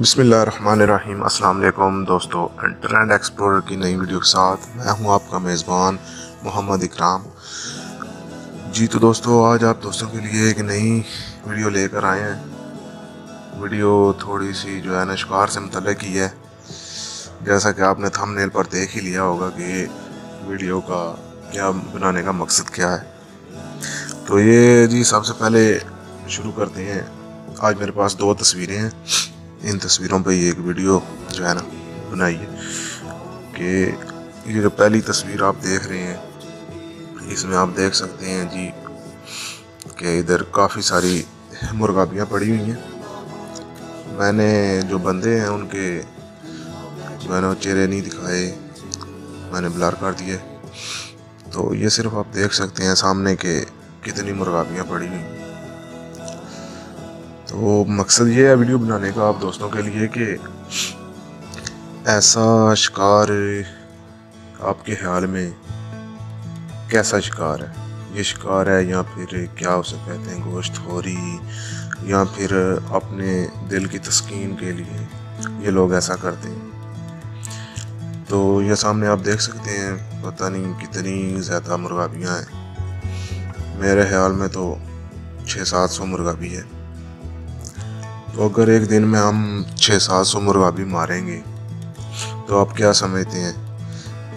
बिस्मिल्लाहिर्रहमानिर्रहीम। अस्सलाम वालेकुम दोस्तों, इंटरनेट एक्सप्लोरर की नई वीडियो के साथ मैं हूं आपका मेज़बान मोहम्मद इकराम जी। तो दोस्तों, आज आप दोस्तों के लिए एक नई वीडियो लेकर आए हैं। वीडियो थोड़ी सी जो है ना शिकार से मुतल्लिक़ ही है। जैसा कि आपने थंबनेल पर देख ही लिया होगा कि वीडियो का क्या बनाने का मकसद क्या है। तो ये जी सबसे पहले शुरू करते हैं। आज मेरे पास दो तस्वीरें हैं, इन तस्वीरों पे ये एक वीडियो जो है ना बनाई है कि ये जो पहली तस्वीर आप देख रहे हैं, इसमें आप देख सकते हैं जी कि इधर काफ़ी सारी मुर्गाबियाँ पड़ी हुई हैं। मैंने जो बंदे हैं उनके जो है ना चेहरे नहीं दिखाए, मैंने ब्लर कर दिए। तो ये सिर्फ आप देख सकते हैं सामने के कितनी मुर्गाबियाँ पड़ी हुई हैं। तो मकसद ये है वीडियो बनाने का आप दोस्तों के लिए कि ऐसा शिकार आपके ख्याल में कैसा शिकार है, ये शिकार है या फिर क्या उसे कहते हैं गोश्तखोरी, या फिर अपने दिल की तस्कीन के लिए ये लोग ऐसा करते हैं। तो ये सामने आप देख सकते हैं, पता नहीं कितनी ज़्यादा मुर्गाबियाँ हैं। मेरे ख्याल में तो 600-700 मुर्गाबी है। तो अगर एक दिन में हम 600-700 मुर्गाबी मारेंगे तो आप क्या समझते हैं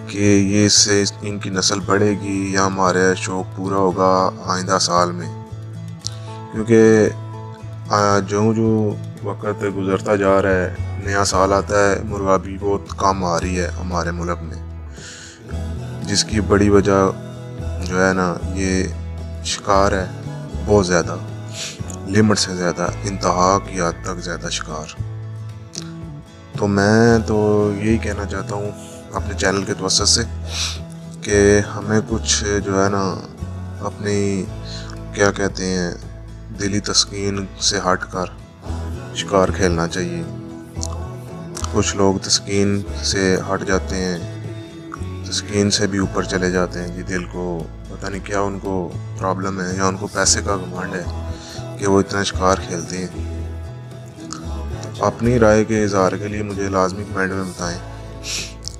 कि ये इससे इनकी नस्ल बढ़ेगी या हमारा शौक़ पूरा होगा आइंदा साल में? क्योंकि जो वक्त गुज़रता जा रहा है, नया साल आता है, मुर्गाबी बहुत कम आ रही है हमारे मुल्क में, जिसकी बड़ी वजह जो है ना ये शिकार है। बहुत ज़्यादा, लिमिट से ज़्यादा, इंतहा की हद तक ज़्यादा शिकार। तो मैं तो यही कहना चाहता हूँ अपने चैनल के तवज्जुह से कि हमें कुछ जो है ना अपनी क्या कहते हैं दिली तस्कीन से हट कर शिकार खेलना चाहिए। कुछ लोग तस्कीन से हट जाते हैं, तस्कीन से भी ऊपर चले जाते हैं जी। दिल को पता नहीं क्या उनको प्रॉब्लम है, या उनको पैसे का घमंड है कि वो इतना शिकार खेलते हैं। तो अपनी राय के इज़हार के लिए मुझे लाजमी कमेंट में बताएं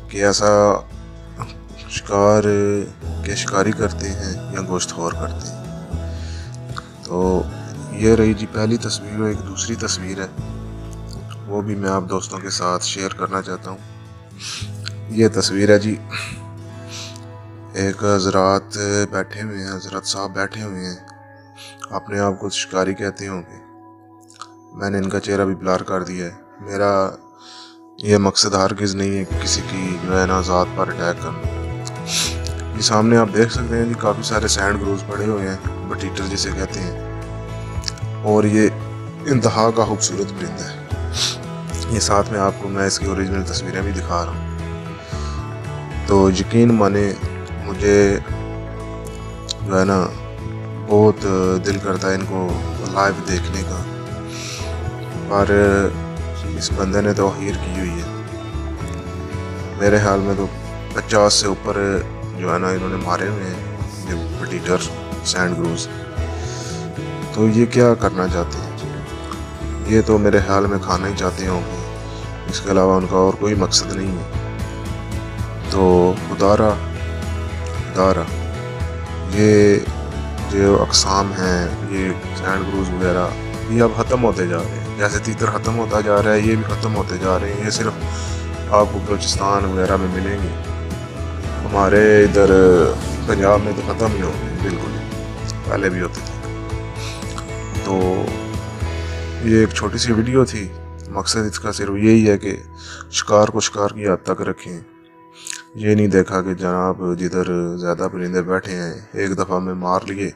कि ऐसा शिकार के शिकारी करते हैं या गोश्तखोर करते हैं। तो ये रही जी पहली तस्वीर। और एक दूसरी तस्वीर है, वो भी मैं आप दोस्तों के साथ शेयर करना चाहता हूँ। ये तस्वीर है जी, एक हजरात बैठे हुए हैं, हजरत साहब बैठे हुए हैं, अपने आप को शिकारी कहते होंगे। मैंने इनका चेहरा भी ब्लर कर दिया है। मेरा यह मकसद हरगिज़ नहीं है कि किसी की जो है ना ज़ात पर अटैक करना। ये सामने आप देख सकते हैं जी काफ़ी सारे सैंड ग्रूज पड़े हुए हैं, बटीटर जिसे कहते हैं, और ये इंतहा का खूबसूरत परिंदा है। ये साथ में आपको मैं इसकी ओरिजिनल तस्वीरें भी दिखा रहा हूँ। तो यकीन माने मुझे जो है ना बहुत दिल करता है इनको लाइव देखने का, पर इस बंदे ने तो हीर की हुई है। मेरे ख्याल में तो 50 से ऊपर जो है ना इन्होंने मारे हुए हैं ये बटीटर सैंड ग्रूज। तो ये क्या करना चाहते हैं? ये तो मेरे ख्याल में खाना ही चाहते होंगे, इसके अलावा उनका और कोई मकसद नहीं है। तो खुदारा ये जो अक़साम हैं, ये सैंड ग्रूज वगैरह, ये अब ख़त्म होते जा रहे हैं। जैसे तीतर ख़त्म होता जा रहा है, ये भी ख़त्म होते जा रहे हैं। ये सिर्फ आपको बलूचिस्तान वगैरह में मिलेंगे, हमारे इधर पंजाब में तो ख़त्म ही हो गए बिल्कुल, पहले भी होते थे। तो ये एक छोटी सी वीडियो थी, मकसद इसका सिर्फ यही है कि शिकार को शिकार की हद तक रखें। ये नहीं देखा कि जनाब जिधर ज़्यादा परिंदे बैठे हैं एक दफ़ा में मार लिए,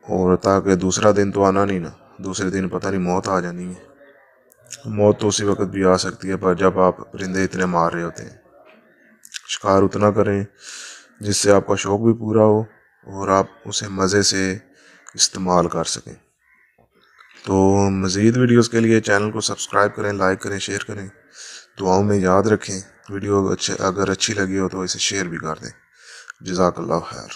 और ताकि दूसरा दिन तो आना नहीं ना, दूसरे दिन पता नहीं मौत आ जानी है। मौत तो उसी वक्त भी आ सकती है, पर जब आप परिंदे इतने मार रहे होते हैं। शिकार उतना करें जिससे आपका शौक़ भी पूरा हो और आप उसे मज़े से इस्तेमाल कर सकें। तो मज़ीद वीडियोस के लिए चैनल को सब्सक्राइब करें, लाइक करें, शेयर करें। दुआओं में याद रखें। वीडियो अगर अच्छी लगी हो तो इसे शेयर भी कर दें। जज़ाकल्लाह खैर।